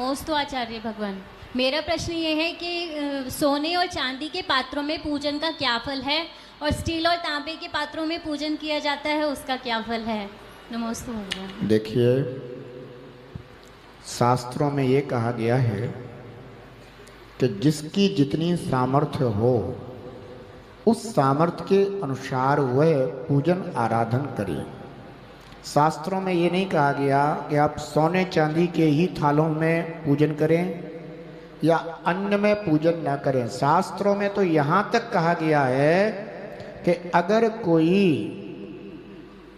नमोस्तु आचार्य भगवान। मेरा प्रश्न ये है कि सोने और चांदी के पात्रों में पूजन का क्या फल है और स्टील और तांबे के पात्रों में पूजन किया जाता है उसका क्या फल है? नमोस्तु भगवान। देखिए, शास्त्रों में ये कहा गया है कि जिसकी जितनी सामर्थ्य हो उस सामर्थ्य के अनुसार वह पूजन आराधन करे। शास्त्रों में ये नहीं कहा गया कि आप सोने चांदी के ही थालों में पूजन करें या अन्य में पूजन न करें। शास्त्रों में तो यहाँ तक कहा गया है कि अगर कोई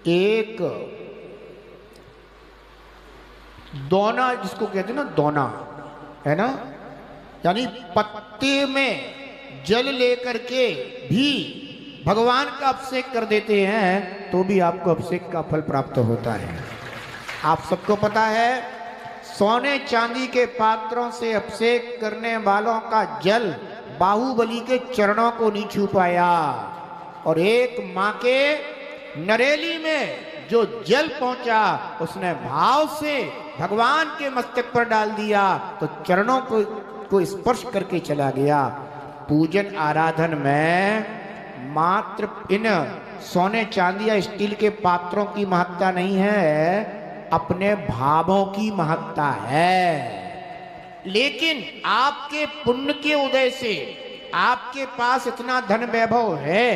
एक दोना, जिसको कहते हैं ना दोना, है ना, यानी पत्ते में जल लेकर के भी भगवान का अभिषेक कर देते हैं तो भी आपको अभिषेक का फल प्राप्त होता है। आप सबको पता है, सोने चांदी के पात्रों से अभिषेक करने वालों का जल बाहुबली के चरणों को नहीं छू पाया, और एक माँ के नरेली में जो जल पहुंचा उसने भाव से भगवान के मस्तक पर डाल दिया तो चरणों को स्पर्श करके चला गया। पूजन आराधन में मात्र इन सोने चांदी या स्टील के पात्रों की महत्ता नहीं है, अपने भावों की महत्ता है। लेकिन आपके पुण्य के उदय से आपके पास इतना धन वैभव है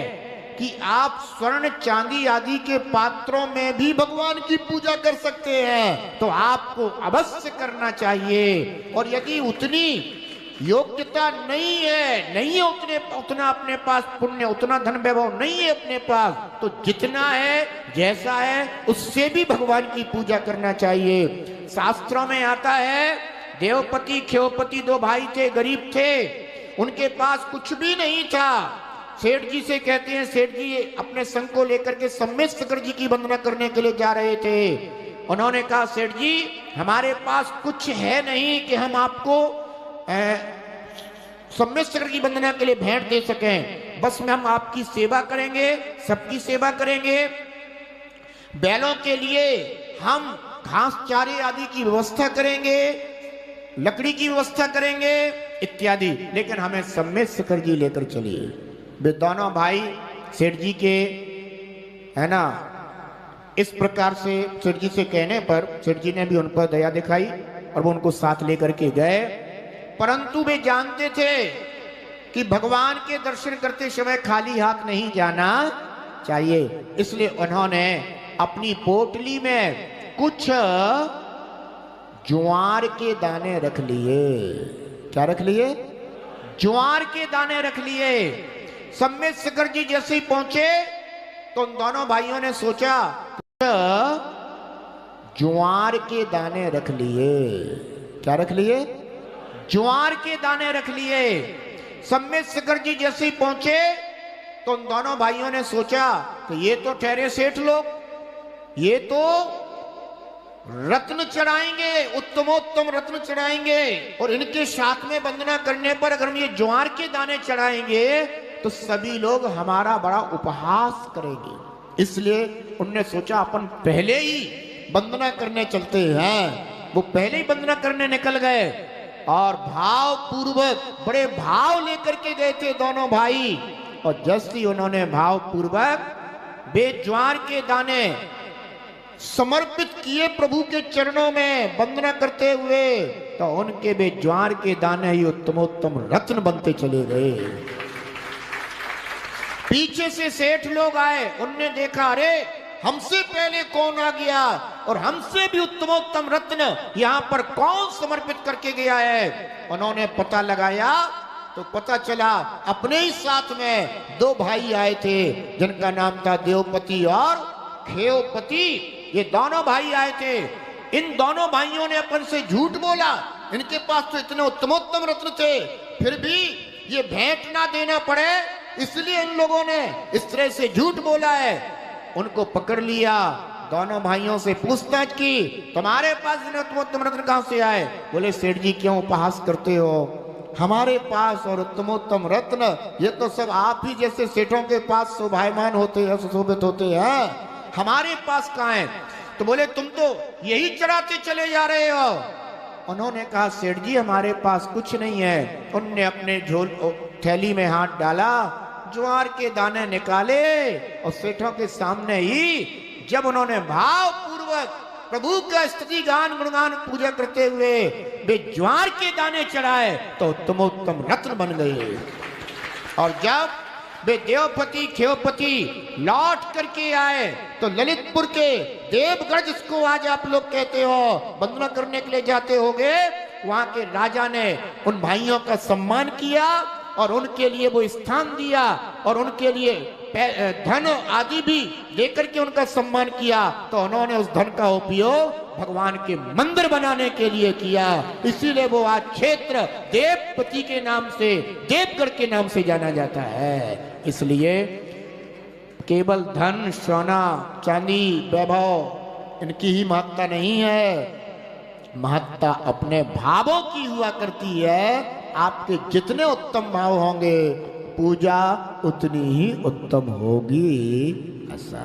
कि आप स्वर्ण चांदी आदि के पात्रों में भी भगवान की पूजा कर सकते हैं, तो आपको अवश्य करना चाहिए। और यदि उतनी योग्यता नहीं है उतना अपने पास पुण्य, उतना धन वैभव नहीं है अपने पास, तो जितना है जैसा है उससे भी भगवान की पूजा करना चाहिए। शास्त्रों में आता है, देवपति खेवपति दो भाई थे, गरीब थे, उनके पास कुछ भी नहीं था। सेठ जी से कहते हैं, सेठ जी अपने संग को लेकर के सम्मेद जी की वंदना करने के लिए जा रहे थे। उन्होंने कहा, सेठ जी हमारे पास कुछ है नहीं कि हम आपको सम्मेद की वंदना के लिए भेंट दे सकें, बस में हम आपकी सेवा करेंगे, सबकी सेवा करेंगे। बैलों के लिए हम घास चारे आदि की व्यवस्था करेंगे, लकड़ी की व्यवस्था करेंगे इत्यादि, लेकिन हमें सम्मेद जी लेकर चलिए। वे दोनों भाई सेठ जी के, है ना, इस प्रकार से सेठ जी से कहने पर सेठ जी ने भी उन पर दया दिखाई और वो उनको साथ लेकर के गए। परंतु वे जानते थे कि भगवान के दर्शन करते समय खाली हाथ नहीं जाना चाहिए, इसलिए उन्होंने अपनी पोटली में कुछ ज्वार के दाने रख लिए। क्या रख लिए? ज्वार के दाने रख लिए। सम्मेद जी जैसे ही पहुंचे तो उन दोनों भाइयों ने सोचा, ज्वार के दाने रख लिए। क्या रख लिए? ज्वार के दाने रख लिए। सम्मेद जी जैसे ही पहुंचे तो उन दोनों भाइयों ने सोचा कि ये तो ठहरे सेठ लोग, ये तो रत्न चढ़ाएंगे, उत्तमोत्तम रत्न चढ़ाएंगे, और इनके साथ में वंदना करने पर अगर हम ये ज्वार के दाने चढ़ाएंगे तो सभी लोग हमारा बड़ा उपहास करेंगे। इसलिए उनने सोचा अपन पहले ही वंदना करने चलते हैं। वो पहले ही वंदना करने निकल गए और भाव पूर्वक बड़े भाव लेकर के गए थे दोनों भाई। और जैसे ही उन्होंने भाव पूर्वक वे ज्वार के दाने समर्पित किए प्रभु के चरणों में वंदना करते हुए, तो उनके वे ज्वार के दाने ही उत्तमोत्तम रत्न बनते चले गए। पीछे से सेठ लोग आए, उनने देखा, अरे हमसे पहले कौन आ गया और हमसे भी उत्तमोत्तम रत्न यहाँ पर कौन समर्पित करके गया है। उन्होंने पता लगाया तो पता चला अपने ही साथ में दो भाई आए थे जिनका नाम था देवपति और खेवपति। ये दोनों भाई आए थे। इन दोनों भाइयों ने अपन से झूठ बोला, इनके पास तो इतने उत्तमोत्तम रत्न थे, फिर भी ये भेंट ना देना पड़े इसलिए इन लोगों ने इस तरह से झूठ बोला है। उनको पकड़ लिया, दोनों भाइयों से पूछताछ की, तुम्हारे पास उत्तमोत्तम रत्न कहां से आए? बोले, सेठ जी क्यों उपहास करते हो, हमारे पास और उत्तमोत्तम रत्न ये तो सब आप ही जैसे सेठों के पास शोभायमान होते हैं, सुशोभित होते हैं, हमारे पास कहां है? तो बोले, तुम तो यही चढ़ाते चले जा रहे हो, उन्होंने कहा सेठ जी हमारे पास कुछ नहीं है। उनने अपने थैली में हाथ डाला, ज्वार के दाने निकाले और सेठों के सामने ही जब उन्होंने भाव पूर्वक प्रभु का स्तुति गान गुणगान पूजा करते हुए वे ज्वार के दाने चढ़ाए तो उत्तमोत्तम रत्न बन गए। और जब वे देवपति खेवपति लौट करके आए तो ललितपुर के देवगढ़, जिसको आज आप लोग कहते हो वंदना करने के लिए जाते होगे, वहां के राजा ने उन भाइयों का सम्मान किया और उनके लिए वो स्थान दिया और उनके लिए धन आदि भी देकर के उनका सम्मान किया। तो उन्होंने उस धन का उपयोग भगवान के मंदिर बनाने के लिए किया। इसीलिए वो आज क्षेत्र देवपति के नाम से, देवगढ़ के नाम से जाना जाता है। इसलिए केवल धन, सोना, चांदी, वैभव इनकी ही महत्ता नहीं है, महत्ता अपने भावों की हुआ करती है। आपके जितने उत्तम भाव होंगे पूजा उतनी ही उत्तम होगी। ऐसा